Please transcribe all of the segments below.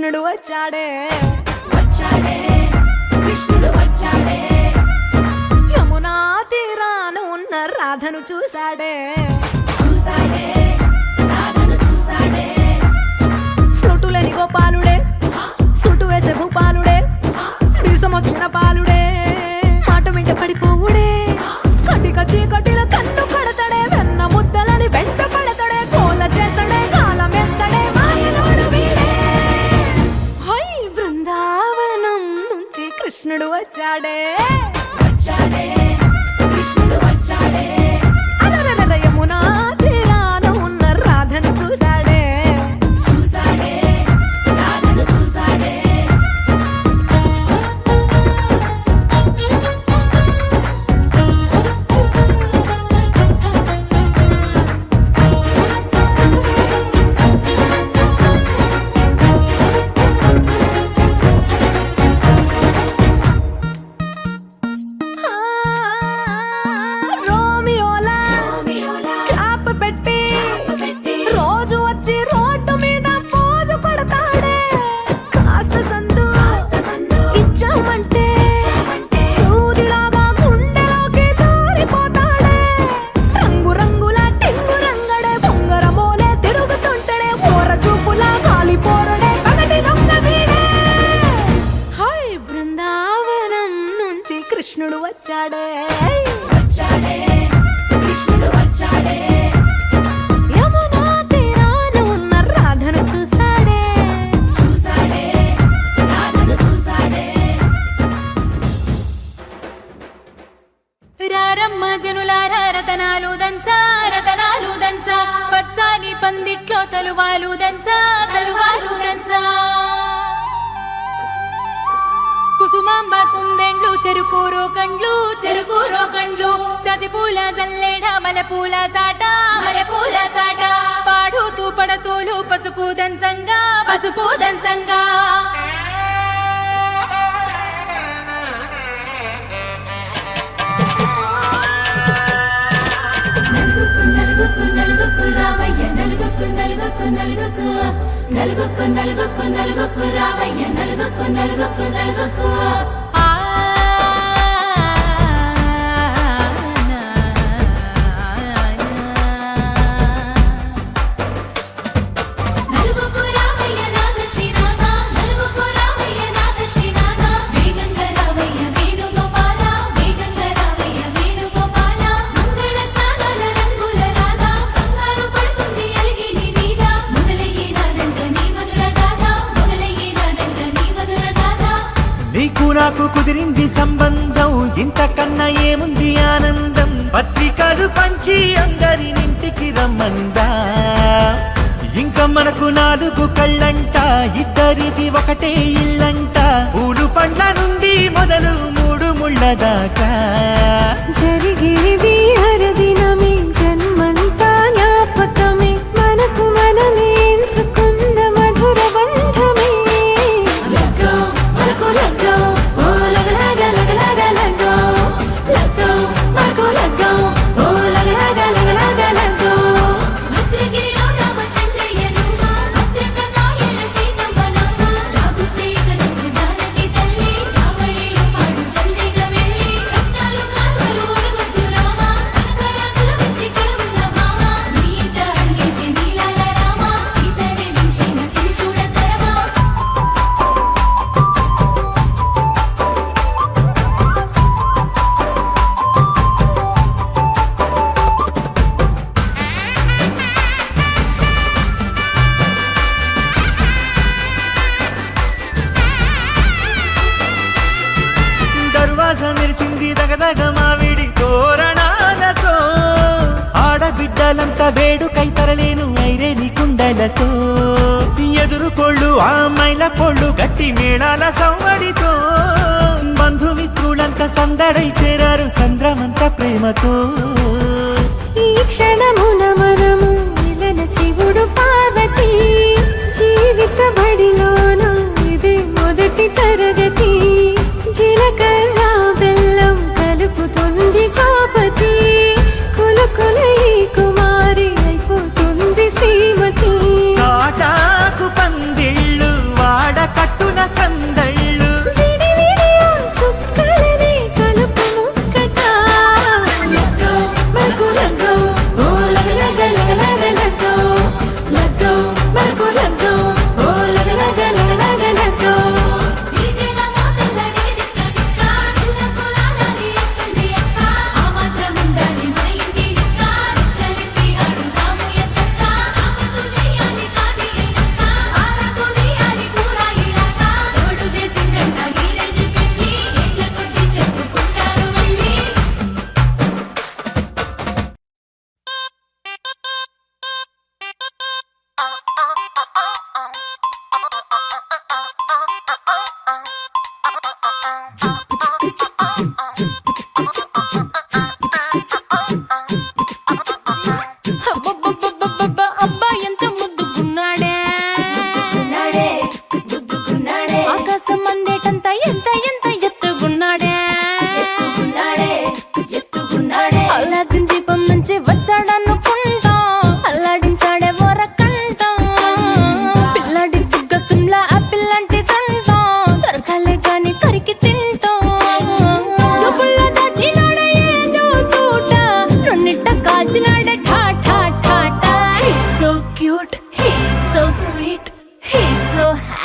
కృష్ణుడు వచ్చాడే వచ్చాడే కృష్ణుడు వచ్చాడే యమునా తీరాన ఉన్న రాధను చూశాడే చూసాడే రాధను చూసాడే ఫ్లూటులేని గోపాలుడే సుటు వేసే భూపాలుడే మీసమొచ్చిన పాలుడే మాట వెంట పడిపోవుడే కటిక చీకటిలో కన్ను కడతాడే వెన్న ముద్దలని వెంట పడతాడే కోల చేస్తాడే కాలం వేస్తాడే మాయలోడు వీడే హై బృందావనం నుంచి కృష్ణుడు వచ్చాడే వచ్చాడే కృష్ణుడు వచ్చాడే అలరల యమునా తీరాన ఉన్న రాధను చూశాడే చూసాడే రాధను చూసాడే రోమియోలా రోమియోలా క్యాప్ పెట్టి పెట్టి రోజు వచ్చి రోడ్డు మీద పోజు కొడతాడే కాస్త సందు సందు ఇచ్చామంటే ఇచ్చామంటే సూదిలాగా గుండెలోకి దూరిపోతాడే రంగు రంగుల టింగు రంగడే బొంగరమోలే తిరుగుతుంటాడే ఓర చూపులా కాలిపోరడే పగటి దొంగ వీడే హై బృందావనం నుంచి కృష్ణుడు వచ్చాడే వచ్చాడే కృష్ణుడు వచ్చాడే యమునా తీరాన ఉన్న రాధను చూశాడే చూసాడే రాధను చూసాడే రారమ్మ జనులారా రతనాలు దంచా రతనాలు దంచా పచ్చాని పందిట్లో తలువాలు దంచా తలువాలు దంచా కుసుమాంబ కుందెండ్లు చెరుకూరో కండ్లు చెరుకూరో కండ్లు చజిపూల జల్లేడ మలపూల చాట మలపూల చాట పాడుతూ పడతూలు పసుపు దంచంగా పసుపు దంచంగా నలుగుకు నలుగుకు రామయ్య నలుగుకు నలుగుకు నలుగుకు నలుగుకు నలుగుకు నలుగుకు రామయ్య నలుగుకు నలుగుకు నలుగుకు నలుగుకు రామయ్య నాథ శ్రీనాథ నలుగుకు రామయ్య నాథ శ్రీనాథ వేగంగా రామయ్య వేణుగోపాల వేగంగా రామయ్య వేణుగోపాల మంగళ స్నానాల రంగుల రాధ కంగారు పడుతుంది అలిగిని మీద మొదలయ్యేనాదంట నీ మధుర గాథ మొదలయ్యేనాదంట నీ మధుర గాథ నీకు నాకు కుదిరింది సంబంధం ఇంతకన్నా ఏముంది ఆనందం పత్రికలు పంచి అందరినింటికి రమ్మందా ఇంకా మనకు 4 కళ్ళంట ఇద్దరిది ఒకటే ఇల్లంట పూలు పండ్ల నుండి మొదలు 3 ముళ్ళ దాకా జరిగేది హరదినమే జన్మంతా జ్ఞాపకమే మనకు మనమే ఎంచుకున్న మధుర బంధమే లగ్గో మనకు లగ్గో ఓ లగలగ లగలగ లగ్గో లగ్గో మనకు లగ్గో ఓ లగలగ లగలగ లగ్గో భద్రగిరిలో రామచంద్రయ్య నువ్వు భద్రంగా కాయల సీతమ్మ నువ్వు జాగు సీత నువ్వు జానకి తల్లి చావళిలో పాడు చంద్రిక వెళ్ళి రత్నాలు కానుకలు ఒడగొద్దు రామ కనకరాసుల వచ్చి కడవున్న మామ నీ ఇంట అడుగేసే నీలాల రామ సీతని మించిన సిరి చూడతరమా దర్వాజా మెరిసింది దగదగ మావిడి తోరణాలతో ఆడబిడ్డలంతా వేడుకై తరలేను ఐరేని కుండలతో ఎదురుకోళ్ళు ఆ మైల పోళ్ళు గట్టి మేళాల సవ్వడితో బంధుమిత్రులంతా సందడై చేరారు సంద్రమంత ప్రేమతో ఈ క్షణమున మనము మిలన శివుడు పార్వతి జీవిత బడిలోన ఇదే మొదటి తరగతి జీలకర్ర బెల్లం కలుపుతుంది సోపతి కులకులై కుమారి అయిపోతుంది శ్రీమతి కాటాకు పందిళ్ళు వాడ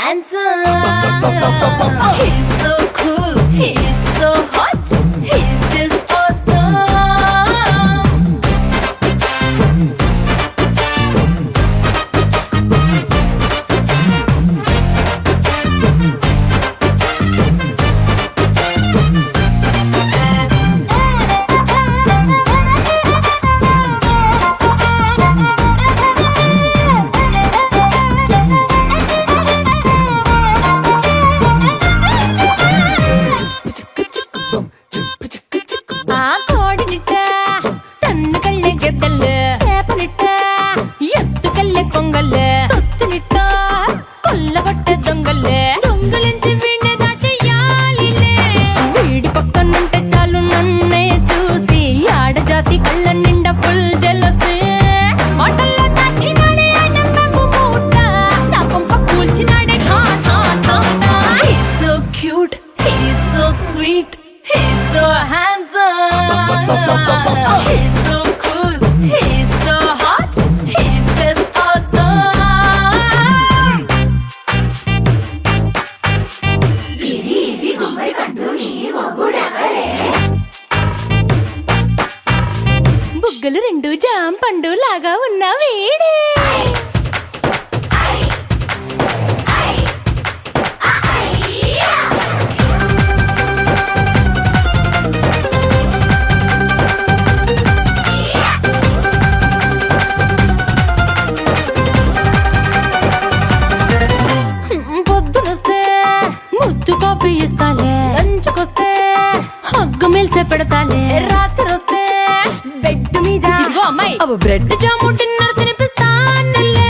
handsome. He's so cool, he's so hot, he's just awesome. ఆ కోడినిట్ట తన్ను కళ్ళే గెద్దల్లు చేపనిట్ట ఎత్తు కళ్ళే కొంగల్లు సొత్తునిట్ట కొల్లగొట్ట దొంగల్లే దొంగలించి వీణ్ణి దాచేయాలిలే వీడి పక్కనుంటే చాలు నన్నే చూసి ఆడజాతి కళ్ళ నిండా ఫుల్ జెలసీ మాటల్లో దాచినాడే ఆయన మెప్పు మూట నా కొంప కూల్చినాడే ఠా ఠా ఠా ఠా. He's so cute, he's so sweet, he's so handsome. He's so cool, he's so hot, he's just awesome. బుగ్గలు రెండు జాం పండు లాగా ఉన్న వీడే పొద్దునొస్తే ముద్దు కాఫీ ఇస్తాలే లంచ్కొస్తే హగ్గు మిల్సే పెడతాలే రాత్రి వస్తే బెడ్ మీద ఇదిగో అమ్మాయి అవి బ్రెడ్ జాము డిన్నర్ తినిపిస్తానులే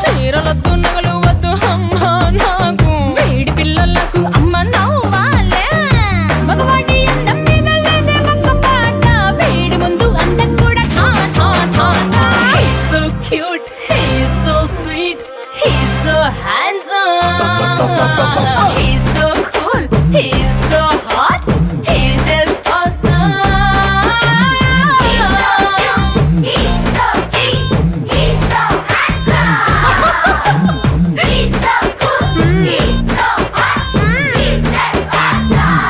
చీరలొద్దు నగలు వద్దు అమ్మా నాకు వేడి పిల్లలకు అమ్మ నవ్వాలే మగవాడి అందం మీద లేదే ఒక్క పాట వేడి ముందు అందం కూడా ఠా ఠా ఠా ఠా. He's so cute, he's so sweet, he's so handsome. He's so cool, he's so hot, he's just awesome. He's so sweet, he's so handsome. He's so cool, he's so hot, he's just awesome.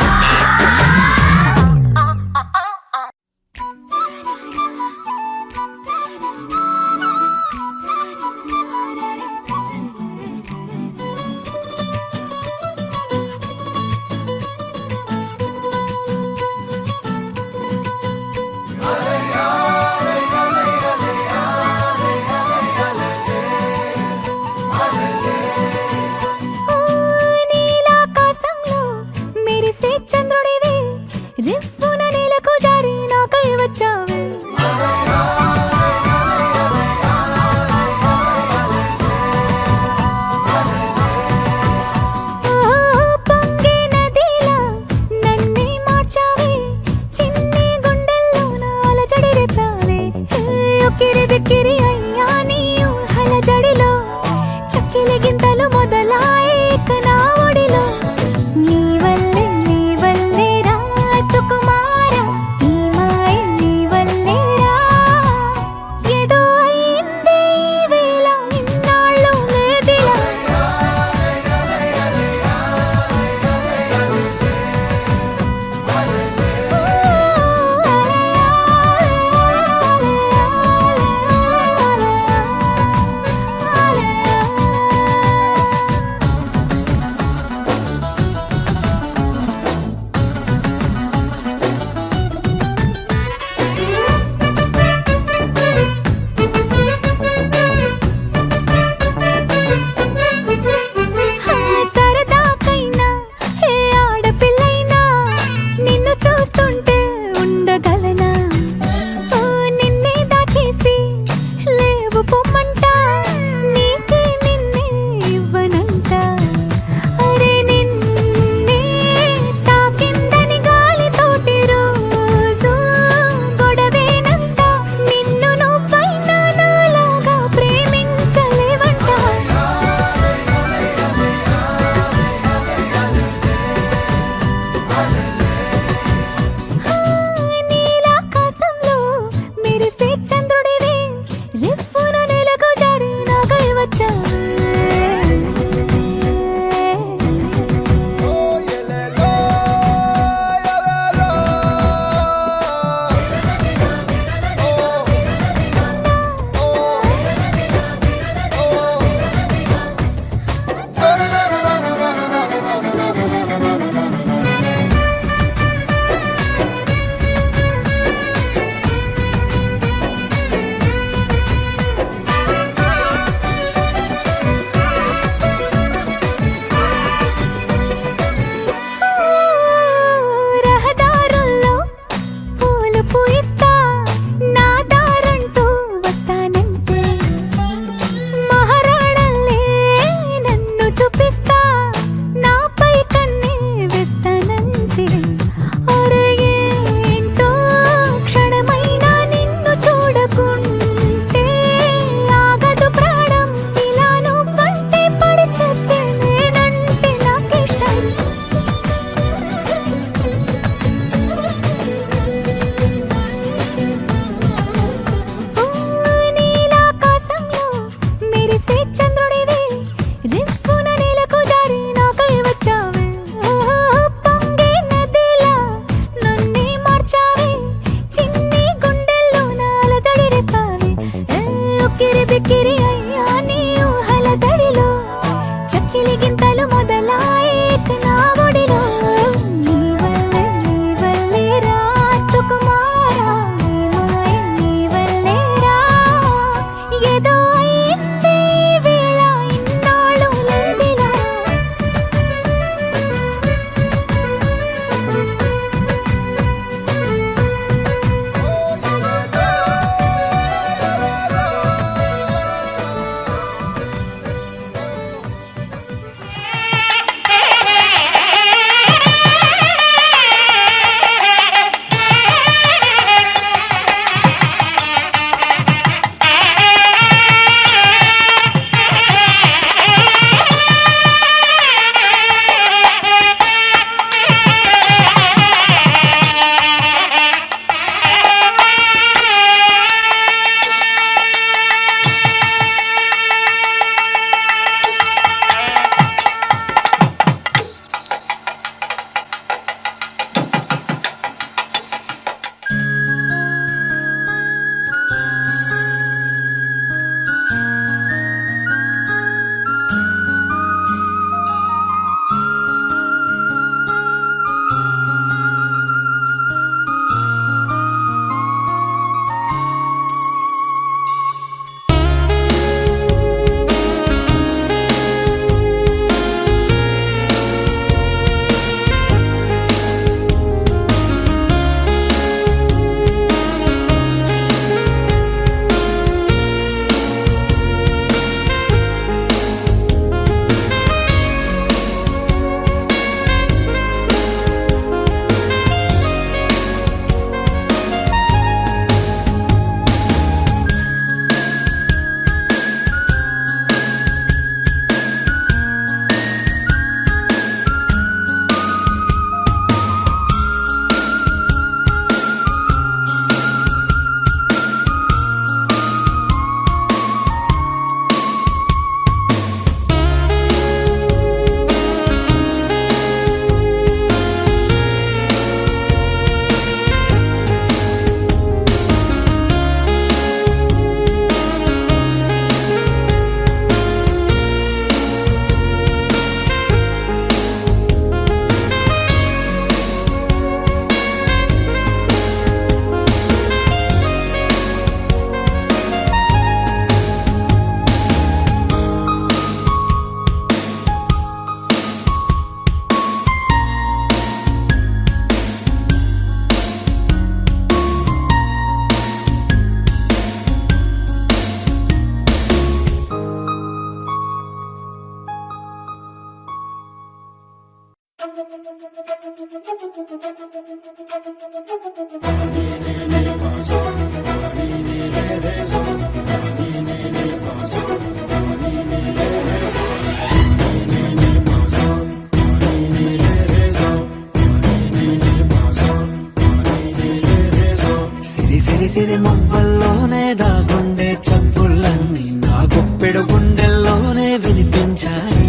సిరి సిరి సిరి మువ్వల్లోనే దాగుండే చప్పుళ్ళన్నీ నా గుప్పెడు గుండెల్లోనే వినిపించాయి.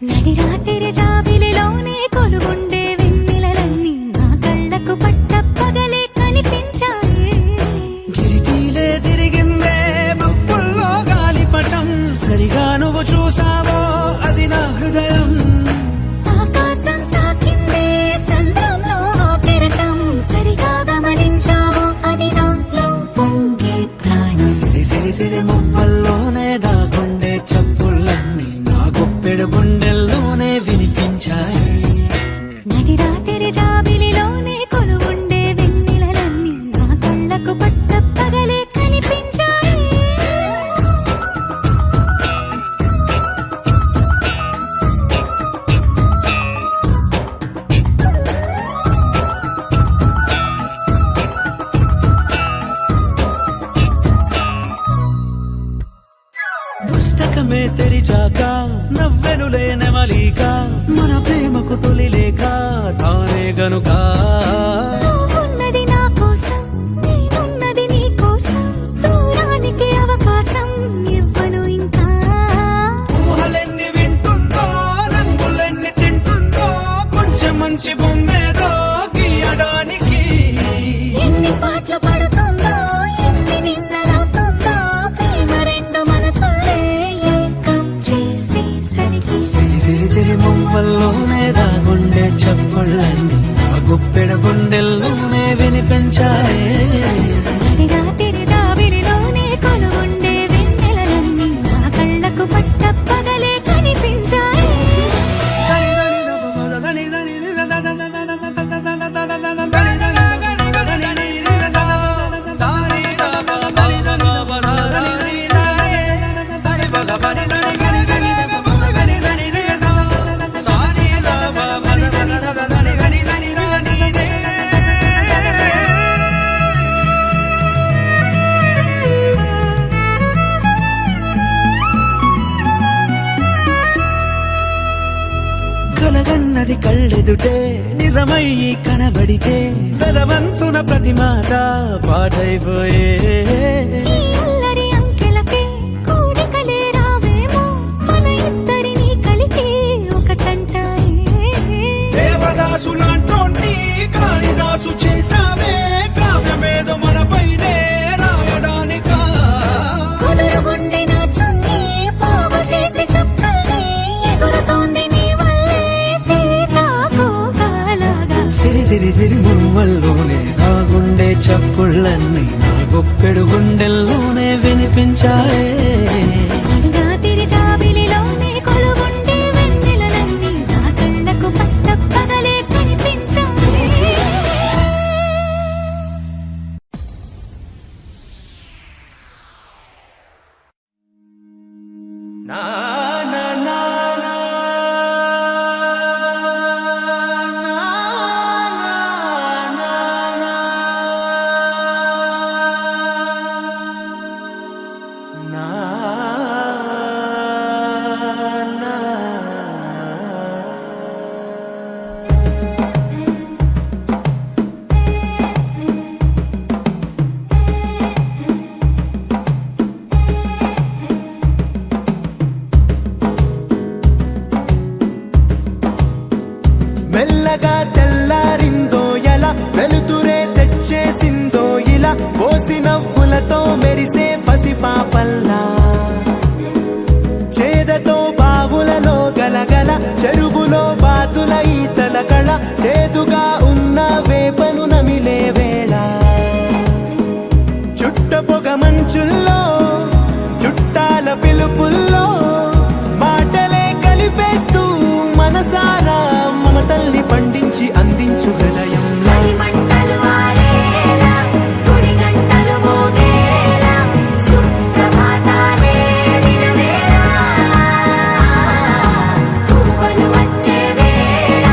నడి రాత్రి జాబిలిలోనే కొలుగుండే వెన్నెలలన్నీ నా కళ్ళకు పట్టపగలే కనిపించాయి. గిరిటీలే తిరిగిందే బుక్కుల్లో గాలిపటం, సరిగా నువ్వు చూసావో అది నా హృదయం. ఆకాశం తాకిందే సంద్రంలో ఓ కెరటం, సరిగా గమనించావో అది నాలో పొంగే ప్రాణం. సిరి సిరి సిరి మువ్వల్లోనే దాగుండే చప్పుళ్ళన్నీ నా గుప్పెడు గుండెల్లోనే వినిపించాయి. నడి రాత్రి జాబిలిలోనే కొలువుండే వెన్నెలలన్నీ నా కళ్ళకు పట్టపగలే కనిపించాయి. పుస్తకమే తెరిచాక నవ్వెనులే నెమలిక, మన ప్రేమకు తొలి లేఖ తానే గనుక. నువ్వున్నది నా కోసం, నేనున్నది నీ కోసం, దూరానికి అవకాశం ఇవ్వను ఇంకా. ఊహలెన్ని వింటుందో, రంగులెన్ని తింటుందో, కొంచెం మంచి బొమ్మేదో గీయడానికి. ఎన్ని పాటలు పడుతుందో, ఎన్ని నిన్నలవుతుందో, ప్రేమ రెండు మనసులే ఏకం చేసేసరికి. సిరి సిరి సిరి మువ్వల్లోనే దాగుండే చప్పుళ్ళన్నీ నా గుప్పెడు గుండెల్లోనే వినిపించాయి. నడి రాత్రి జాబిలిలోనే కొలువుండే వెన్నెలలన్నీ నా కళ్ళకు పట్టపగలే కనిపించాయి. కలగన్నది కళ్ళెదుటే నిజమయ్యి కనబడితే, పెదవంచున ప్రతి మాట పాటైపోయే. ఈ అల్లరి అంకెలకే కూడికలే రావేమో, మన ఇద్దరిని కలిపి ఒకటంటాయే. దేవదాసులాంటోని కాళిదాసు చేసావే, కావ్యమేదో మనపైనే రాయడానికా. కుదురుగుండె నా చున్నీ పోగు చేసి చుక్కల్ని ఎగురుతోంది నీ వల్లే సీతాకోకలాగా. సిరి సిరి సిరి మువ్వల్లోనే దాగుండే చప్పుళ్ళన్నీ నా గుప్పెడు గుండెల్లోనే వినిపించాయే. రాత్రి జాబిలిలోనే కొలువుండే వెన్నెలలన్నీ నా కళ్ళకు పట్టపగలే కనిపించాయి. నా నా నా నా మెల్లగా తెల్లారిందో ఎలా, వెలుతురే తెచ్చేసిందో ఇలా, పోసి నవ్వులతో మెరిసే పసిపాపల్లా. చేదతో బావులలో గలగల, చెరువులో బాతుల ఈతల కళ, చేదుగా ఉన్న వేపను నమిలే వేళ. చుట్ట పొగ మంచుల్లో, చుట్టాల పిలుపుల్లో, మాటలే కలిపేస్తూ మనసారా మమతల్ని పండించి అందించు హృదయం. చలిమంటలు ఆరేలా, గుడి గంటలు మోగేలా, సుప్రభాతాలే వినవేళ, పువ్వులు వచ్చే వేళ,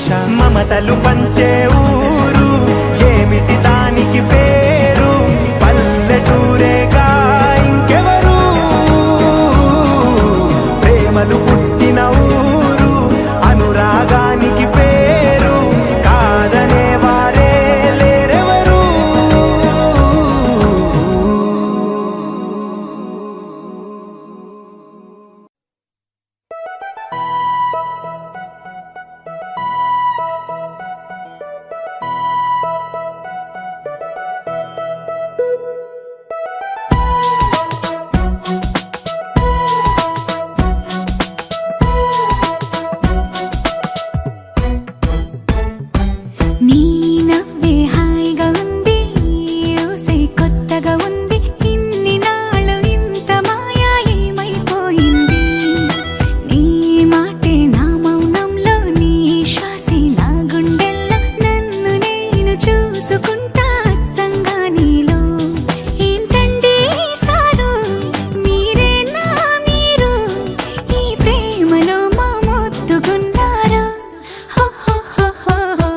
భాష మమతలు పంచే ఊరు ఏమిటి దానికి పేరు పల్లెటూరేగా ఇంకెవరు ప్రేమలు పుట్టిన ఊరు అనురాగానికి పేరు కాదనే వారే లేరెవరు నీ నవ్వే హాయిగా ఉంది ఊసే కొత్తగా ఉంది ఇన్ని నాళ్ళు ఇంత మాయా ఏమైపోయింది నీ మాటే నా మౌనంలో నీ శ్వాసే నా గుండెల్లో నన్ను నేను చూసుకుంటా అచ్చంగా నీలో ఏంటండి సారు మీరే నా మీరు ఈ ప్రేమలో మా మొత్తుకున్నారు హో హో హో హో హో.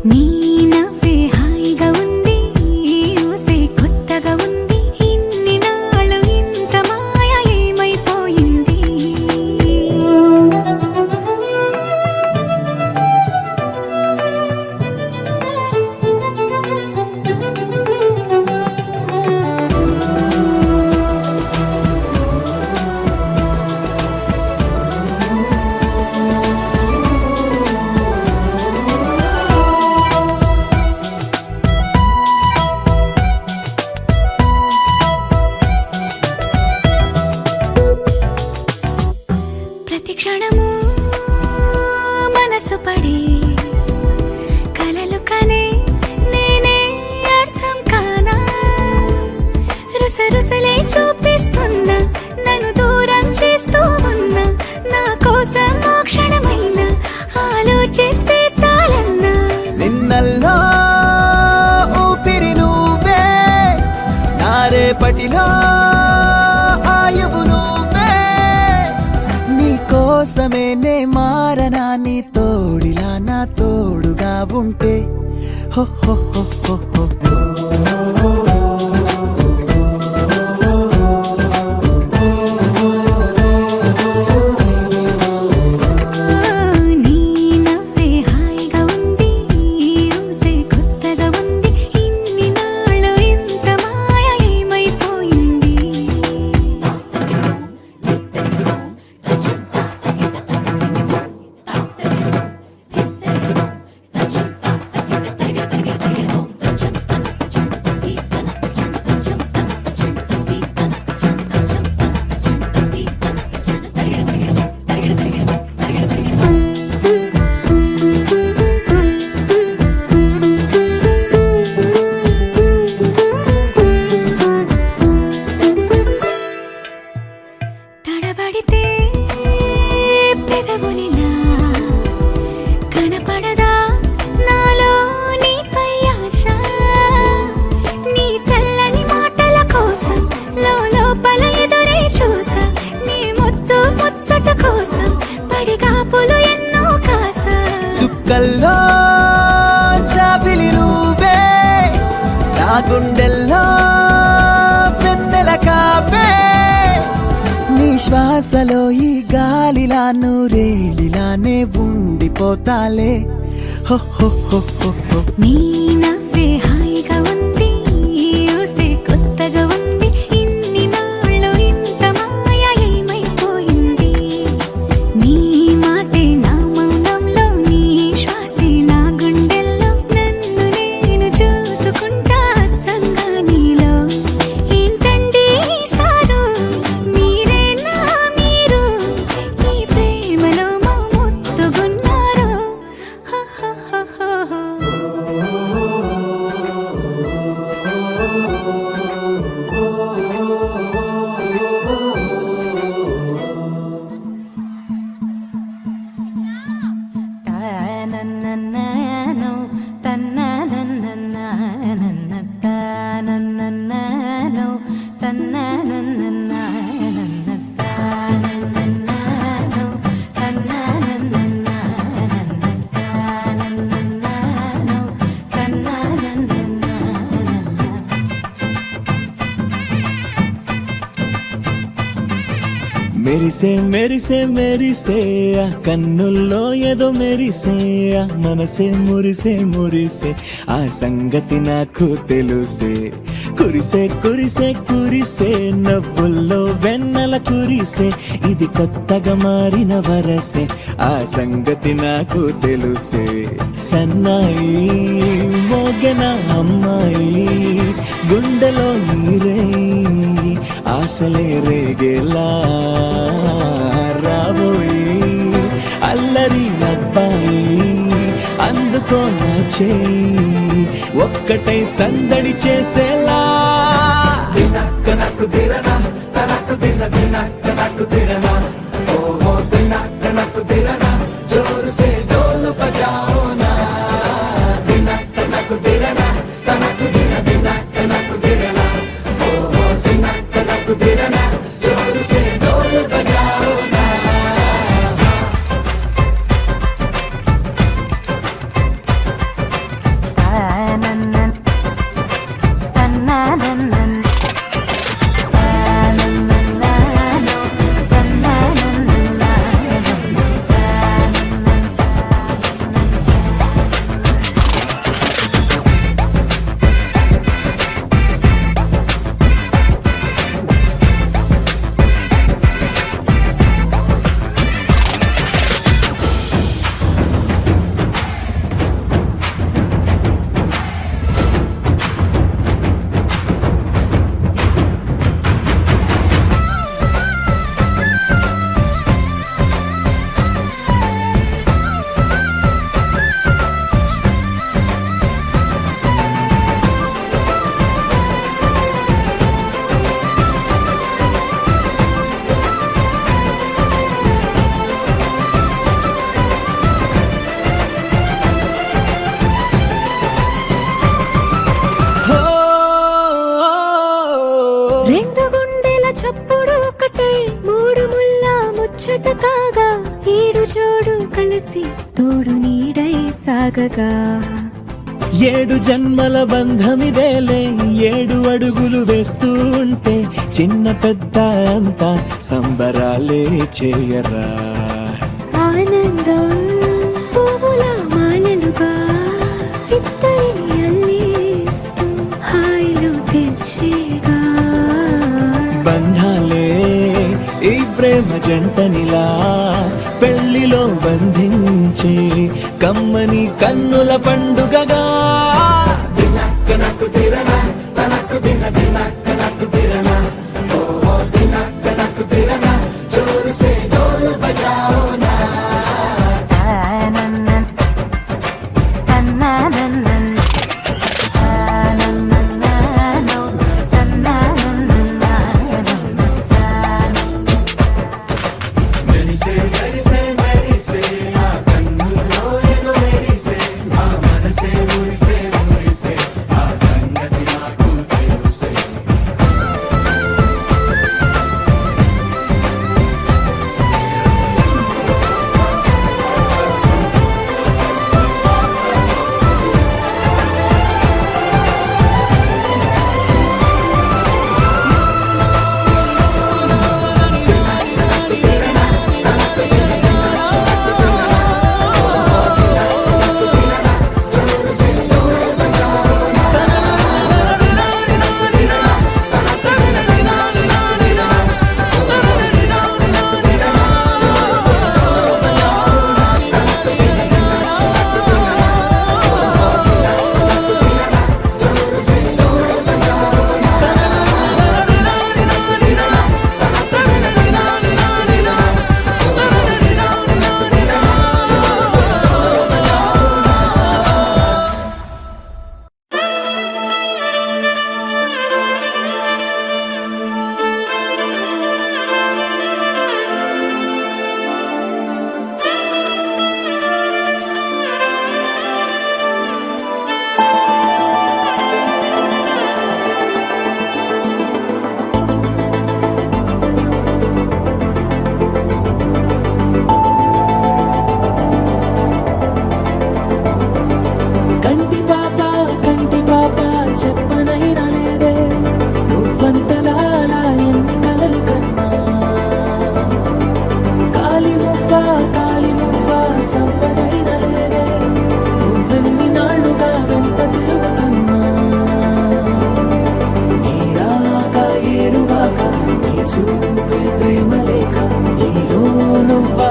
నీ నవ్వే హాయిగా ఉంది ఊసే కొత్తగా ఉంది ఇన్ని నాళ్ళు ఇంత మాయ ఏమైపోయింది ప్రతి క్షణము మనసు పడే కలలు కనే నేనే అర్థం కానా రుసరుసలే చూపిస్తున్నా నన్ను దూరం చేస్తూ ఉన్నా నా కోసం ఆ క్షణమైన ఆలోచిస్తే చాలన్నా నిన్నల్లో ఊపిరి నువ్వే నా రేపటిలో ఆయువు నువ్వే నీ కోసమే నే మారనా నీ తోడిలా నా తోడుగా ఉంటే హో హో హో హో హో. నీ నవ్వే హాయిగా ఉంది ఊసే కొత్తగా ఉంది ఇన్ని నాళ్ళు ఇంత మాయ ఏమైపోయింది తడబడితే పెదవులిలా కనపడదా నాలో నీపై ఆశ నీ చల్లని మాటల కోసం లోపల ఎదురే చూసా నీ ముద్దు ముచ్చట కోసం పడిగాపులు ఎన్నో కాసా చుక్కల్లో చాపిలి నువ్వే నా గుండెల్లో వెన్నెల కాపే నీ శ్వాసలో ఈ గాలిలా నూరేలిలానే ఉండిపోతాలే హో హో హో హో హో. నీ నవ్వే హాయిగా ఉంది ఊసే కొత్తగా ఉంది ఇన్ని నాళ్ళు ఇంత మాయ ఏమైపోయింది నీ మాటే నా మౌనంలో నీ శ్వాసే నా గుండెల్లో నన్ను నేను చూసుకుంటా అచ్చంగా నీలో ఏంటండి సారు మీరే నా మీరు ఈ ప్రేమలో మా మొత్తుకున్నారు హో హో హో హో హో. మెరిసే మెరిసే మెరిసే ఆ కన్నుల్లో ఏదో మెరిసే ఆ మనసే మురిసే మురిసే ఆ సంగతి నాకు తెలుసే కురిసే కురిసే కురిసే నవ్వుల్లో వెన్నెల కురిసే ఇది కొత్తగా మారిన వరసే ఆ సంగతి నాకు తెలుసే సన్నాయి మోగెన అమ్మాయి గుండెలో ఈరే ఆశలే రేగేలా రాబోయి అల్లరి అబ్బాయి అందుకో నా చేయి ఒక్కటై సందడి చేసేలా దినక్క నాకు దిరనా తనకు దిన దినక్క నాకు దిరనా ఓహో దినక్క నాకు దిరనా జోరు సే డోలు బజాओ నా దినక్క నాకు దిరనా తనకు దిన దినక్క నాకు దిరనా ఓహో దినక్క నాకు దిరనా జోరు సే డోలు బజాओ నా రెండు గుండెల చప్పుడు ఒకటే మూడు ముల్ల ముచ్చట కాగా ఈడు జోడు కలిసి తోడు నీడై సాగగా ఏడు జన్మల బంధమిదేలే ఏడు అడుగులు వేస్తూ ఉంటే చిన్న పెద్ద అంతా సంబరాలే చేయరా ఆనందం పువ్వుల మాలలుగా ఇద్దరిని అల్లిస్తూ హాయిలో తెల్చేగా బంధాలే ఈ ప్రేమ జంటనిలా పెళ్లిలో బంధించే కమ్మని కన్నుల పండుగగా దినక్క నాకు దిరనా తనకు దిన దినక్క నాకు దిరనా ఓహో దినక్క నాకు దిరనా జోరు సే డోలు బజాओ నా మెరిసే మెరిసే మెరిసే ఆ కన్నుల్లో ఏదో మెరిసే ఆ మనసే మురిసే మురిసే ఆ సంగతి నాకు తెలుసే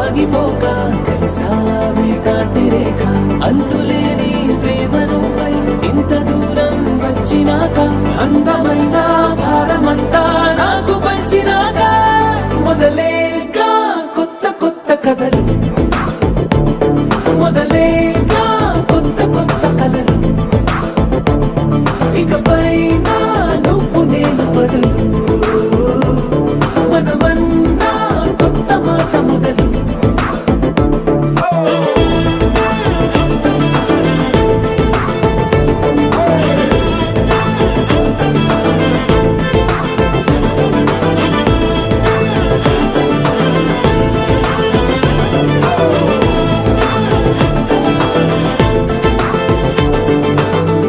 ఆగిపోక కలిసావే కాంతి రేఖ అంతులేని ప్రేమ నువ్వై ఇంత దూరం వచ్చినాక అందమైన భారమంతా నాకు పంచినాక మొదలేక కొత్త కొత్త కథలు మొదలేక కొత్త కొత్త కలలు ఇకపై నువ్వు నేను బదులు మనమన్నా కొత్త మాట మొదలు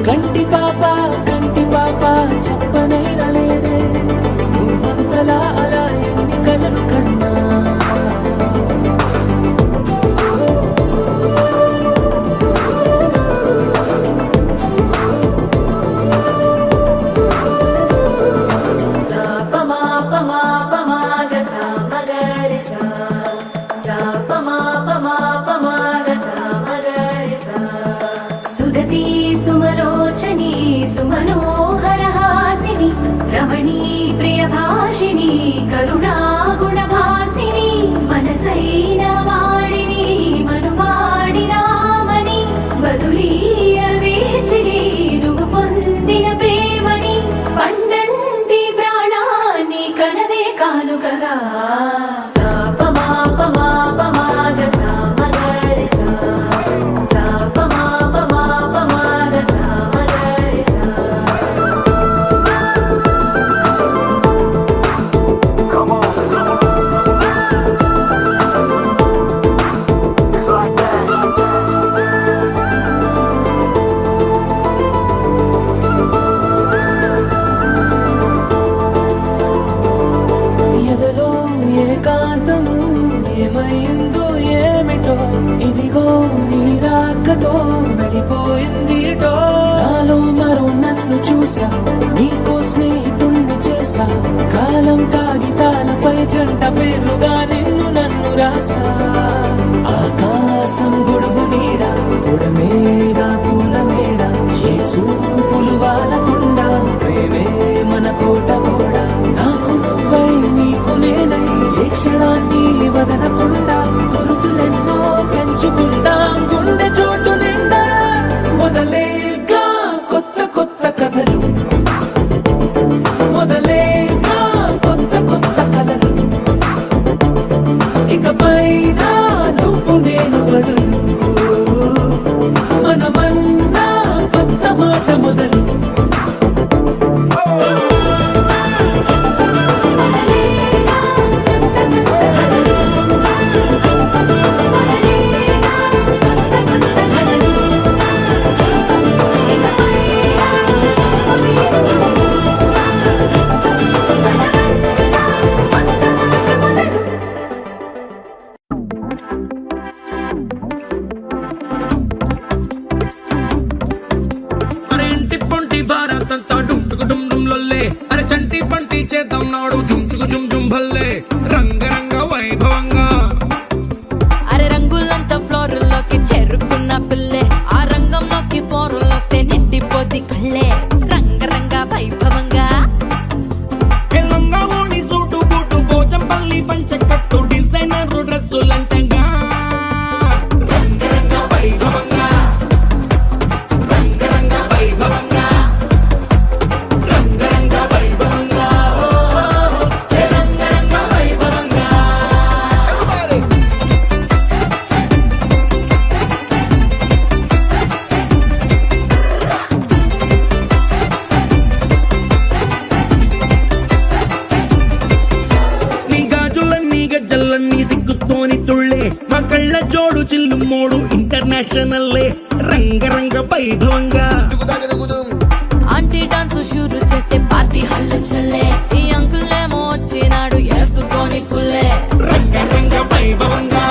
కంటి పాప చెప్పనైనా లేదే నువ్వంతలా అలా ఎన్ని కలలు కన్నా సా ప మా ప మా ప మా గ సా మ గ రి సా సా ప మా ప మా ప మా గ సా మ గ రి సా సుదతి సుమలోచని సుమనోహర హాసిని రమణీ ప్రియ భాషిని కరుణా గుణ భాసిని మనసైన వాడిని మనువాడినామని బదులీయ వేచిని నువ్వు పొందిన ప్రేమని పండంటి ప్రాణాన్ని కనవే కానుకగా సా ప మా ప మా ప మా గ సా మ గ రి సా సా ప మా ప మా ప మా గ సా మ గ రి సా ఎదలో ఏకాంతము ఏమైందో ఏమిటో ఇదిగో నీ రాకతో వెళ్ళిపోయిందిటో నాలో మరో నన్ను చూసా నీకో స్నేహితుణ్ణి చేసా కాలం కాగితాలపై జంట పేర్లుగా నిన్ను నన్ను రాసా ఆకాశం గొడుగు నీడ గుడమేగా పూల మేడ ఏ చూపులు వాలకుండా ప్రేమే మన కోట కూడా నాకు నువ్వై నీకు నేనై ఏ క్షణాన్ని వదలకుండా గుర్తులెన్నో పెంచుకుందాం గుండె చోటు నిండా మొదలేగా కొత్త కొత్త కథలు మొదలేగా కొత్త కొత్త కలలు ఇకపై నువ్వు నేను బదులు మనమన్నా కొత్త మాట మొదలు మొదలేగా కొత్త కొత్త కలలు మొదలేగా కొత్త కొత్త కలలు ఇకపై నువ్వు నేను మనమన్నా కొత్త మాట మొదలు అరే ఇంటి పొంటి భారతంతా డుంటుకు డుమ్ డుమ్ లొల్లే అరే చంటి పంటి చేద్దాం నాడు చుంచుకు జుమ్ జుమ్ భల్లే రంగరంగ వైభవంగా అరే రంగులంతా ఫ్లోర్లోకి చేరుకున్న పిల్లే ఆ రంగంలోకి పోరులోకి నిండిపోది కళ్ళే రంగరంగ వైభవంగా ఎల్లంగా ఓణి సూటు బూటు పోచంపల్లి పంచకట్టు డిజైనర్ డ్రెస్సులంటంగా రంగరంగ వైభవంగా రంగరంగ వైభవంగా రంగరంగ వైభవంగా రంగరంగ వైభవంగా నీ గాజులన్నీ గజ్జలన్నీ సిగ్గుతోని తుళ్ళే మా కళ్ళ జోడు చిల్లు మోడు ఇంటర్నేషనల్లే రంగరంగ వైభవంగా ఆంటీ డాన్స్ షూరు చేస్తే పార్టీ హల్లు చల్లే ఈ అంకులేమో వచ్చినాడు వేసుకొని ఫుల్లే రంగరంగ వైభవంగా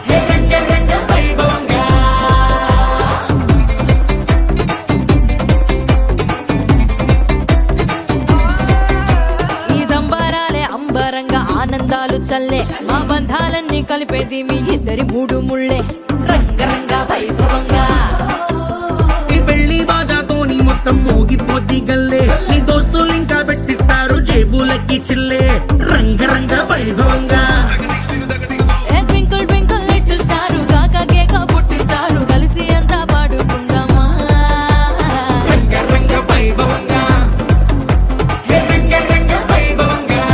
హే రంగరంగ వైభవంగా ఈ సంబరాలే అంబరంగా ఆనందాలు చల్లే మా బంధాలన్నీ కలిపేది మీ ఇద్దరి మూడు ముళ్ళే రంగరంగ వైభవంగా ఈ పెళ్లి బాజాతోని మొత్తం మోగిపోద్ది గల్లే నీ దోస్తులు ఇంకా పెట్టిస్తారు జేబులకి చిల్లే రంగరంగ వైభవంగా ట్వింకిల్ ట్వింకిల్ లిటిల్ స్టార్ కాక కేక పుట్టిస్తారు కలిసి అంతా పాడుకుందామా రంగరంగ వైభవంగా రంగరంగ వైభవంగా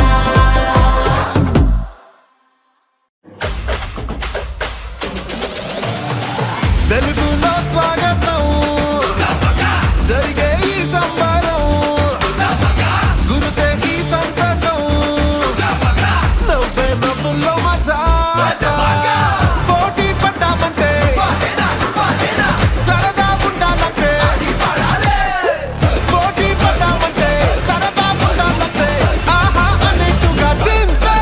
తెలుగులో స్వాగతం జరిగే ఈ సంబరం గురుతే ఈ సంతకం నవ్వే నవ్వుల్లో మజా పోటీ పడ్డామంటే సరదా ఉండాలంటే పోటీ పడ్డామంటే సరదా ఉండాలంటే ఆహా అన్నట్టుగా చింతే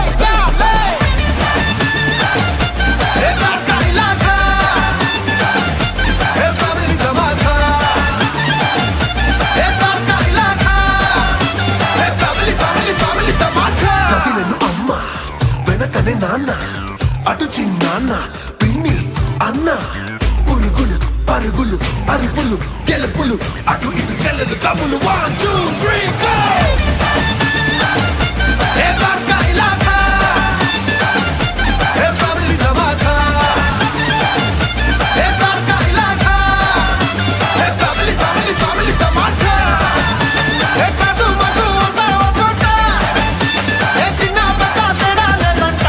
వెనకనే నాన్న అటు చిన్నాన్న పిన్ని అన్న ఉరుగులు పరుగులు అరుపులు గెలుపులు అటు ఇటు చెల్లెలు తమ్ములు 1 2 3 go ఏ బాస్కా ఇలాకా ఏ ఫ్యామిలీ ధమాకా ఏ బాస్కా ఇలాకా ఏ ఫ్యామిలీ ఫ్యామిలీ ఫ్యామిలీ ధమాకా ఏ కాసు మసు అందరూ చోట ఏ చిన్న పెద్ద తేడా లేదంట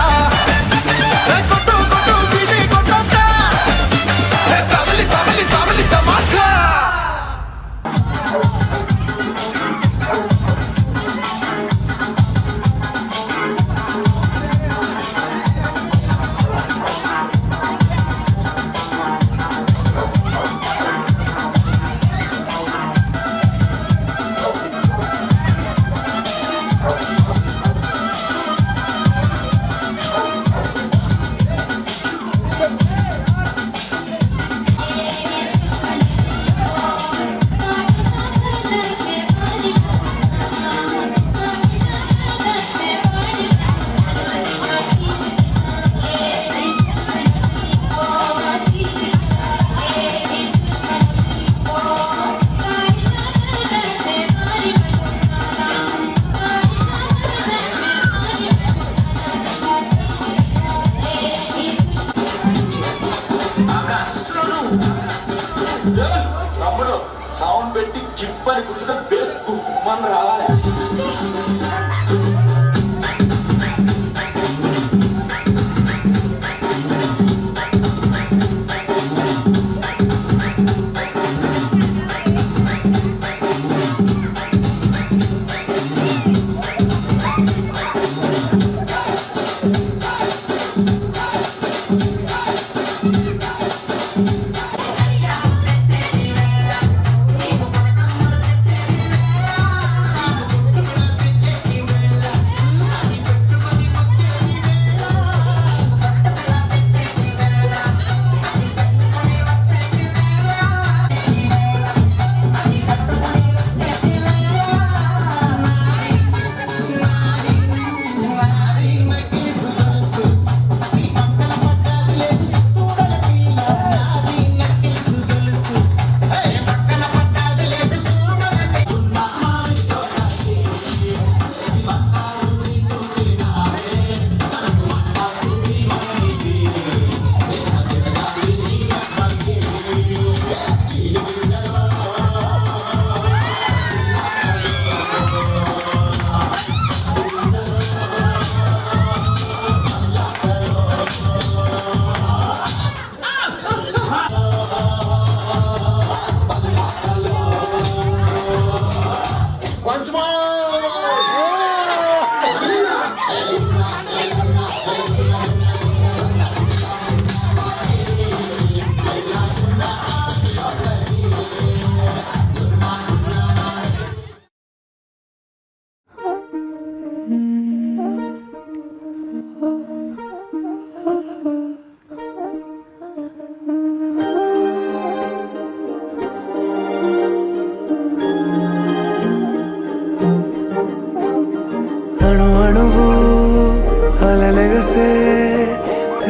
ఏ కొట్టు కొట్టు సీటీ కొట్టంట ఏ ఫ్యామిలీ ఫ్యామిలీ ఫ్యామిలీ ధమాకా తమ్ముడు సౌండ్ పెట్టి కిప్పని గుర్తుతో బేస్ మన రావాలి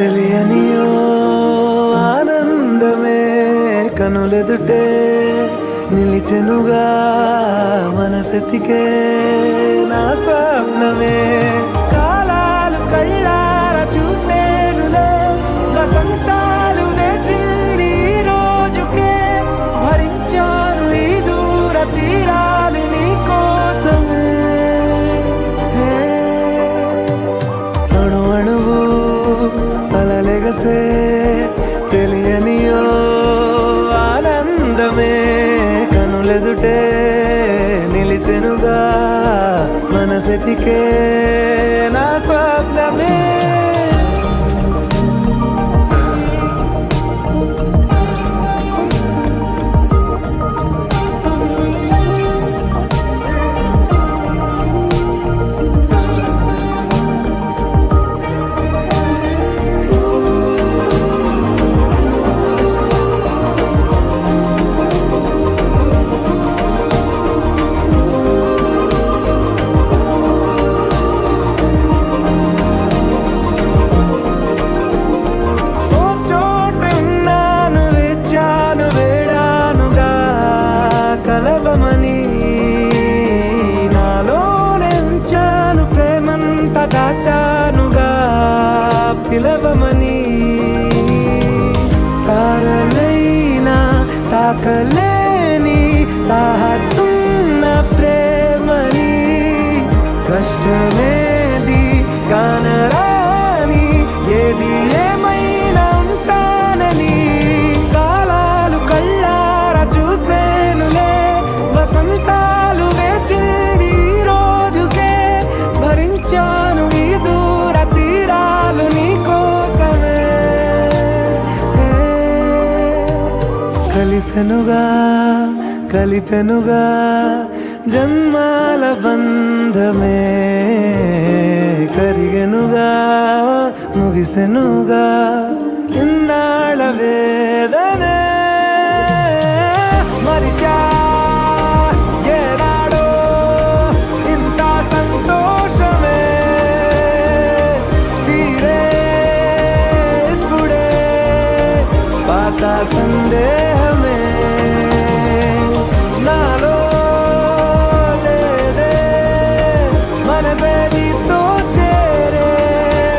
తెలియనియో ఆనందమే కనులెదుటే నిలిచెనుగా మనసెతికే నా స్వప్నమే కాలాలు కళ్ళార చూసేనులే వసంతాలు వేచింది ఈ రోజుకే భరించాను ఈ దూర తీరాలు నీ కోసమే అణు అణువు అలలెగసే తెలియనియో ఆనందమే కనులెదుటే నిలిచెనుగా మనసెతికే నా స్వప్నమే దాచానుగా పిలవమని తారలైనా తాకలేని తాహతున్న ప్రేమని కష్టమేది కానరాని ఏది ఏమైనా ఉంటానని కాలాలు కళ్ళార చూసేనులే వసంతాలు వేచింది ఈ రోజుకే భరించాను ఈ దూర తీరాలు నీ కోసమే కలిసెనుగా కలిపెనుగా జన్మాల బంధమే కరిగెనుగా ముగిసెనుగా ఇన్నాళ్ళ వేదనే మరిచా ఏనాడో ఇంత సంతోషమే తీరే ఇప్పుడే పాత సందేహమే నాలో లేదే మనసే నీతో చేరే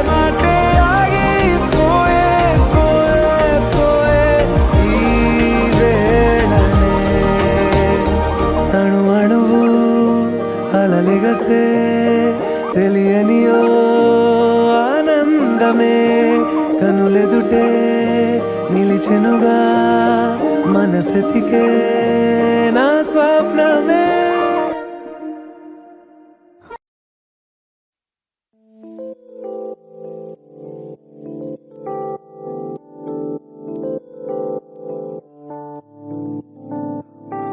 మాటే ఆగిపోయే పోయే పోయే ఈ వేళనే అణు అణువు అలలెగసే తెలియనియో ఆనందమే కనులెదుటే నిలిచెనుగా మనసెతికే నా స్వప్నమే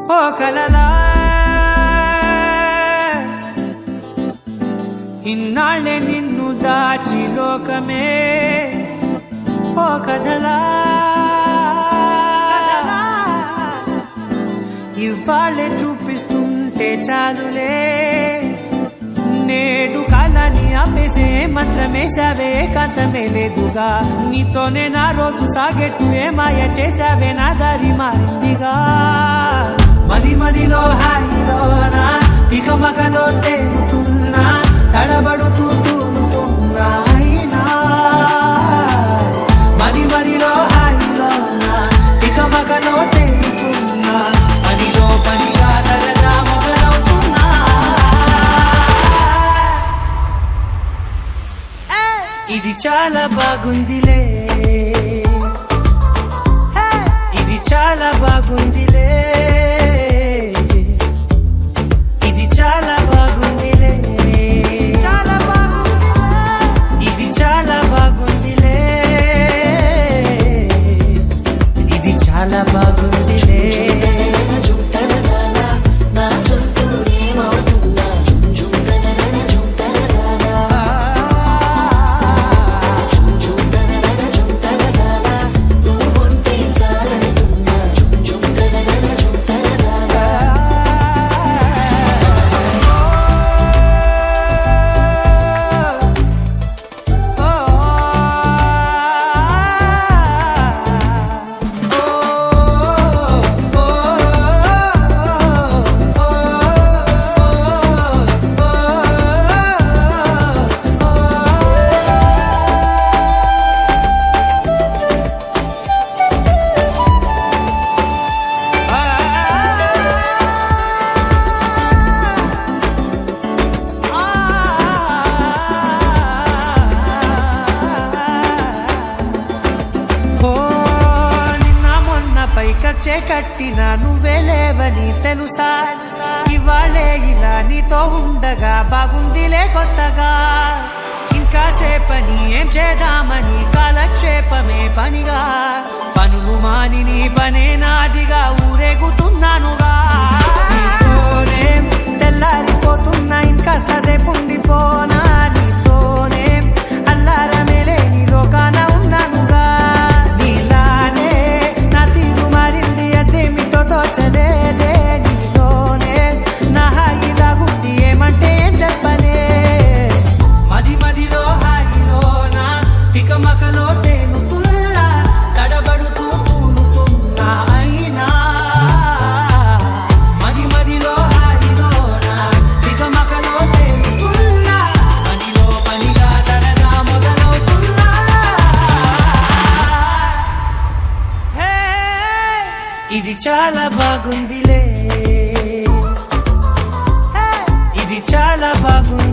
ఓ కలలా ఇన్నాళ్ళే నిన్ను దాచి లోకమే ఓ కథలా ఇవాళ్ళే చూపిస్తుంటే చాలులే నేడు కాలాన్ని ఆపేసే మంత్రమేశావే కాంతమే లేదుగా నీతోనే నా రోజు సాగెట్టు ఏ మాయ చేశావే నా దారి మారిందిగా మది మదిలో హాయిలోనా ఇక మగలో తేలుతున్నా తడబడుతూ తూలుతున్నా అయినా మది మదిలో హాయిలోనా ఇక మగలో తేలుతున్నా పనిలో పనిగా సరదా మొదలవుతున్నా ఇది చాలా బాగుందిలే ఇది చాలా బాగుందిలే ఇది చాలా బాగుందిలే చాలా బాగుంది ఇది చాలా బాగుందిలే ఇది చాలా బాగుందిలే చాలని చేకట్టిన నువ్వే లేవని తెలుసా ఇవాళే ఇలా నీతో ఉండగా బాగుందిలే కొత్తగా ఇంకా సేపని ఏం చేద్దామని కాలక్షేపమే పనిగా పనులు మాని నీ పనే నాదిగా ఊరేగుతున్నానుగా నీతోనే తెల్లారిపోతున్నా ఇంకాస్త సేపు ఉండిపోనా నీతోనే అల్లారమే లేని లోకాన ఉన్నానుగా నీలానే నా తీరు మారింది అదేమిటో తోచలేదే నీతోనే నా హాయి దాగుంది ఏమంటే ఏం చెప్పనే మది మదిలో హాయిలోనా తికమకలో తేలుతున్నా తడబడుతూ తూలుతున్నా అయినా మది మదిలో హాయిలోనా తికమకలో తేలుతున్నా పనిలో పనిగా సరదా మొదలవుతున్నా హే, ఇది చాలా బాగుందిలే హే, ఇది చాలా బాగుంది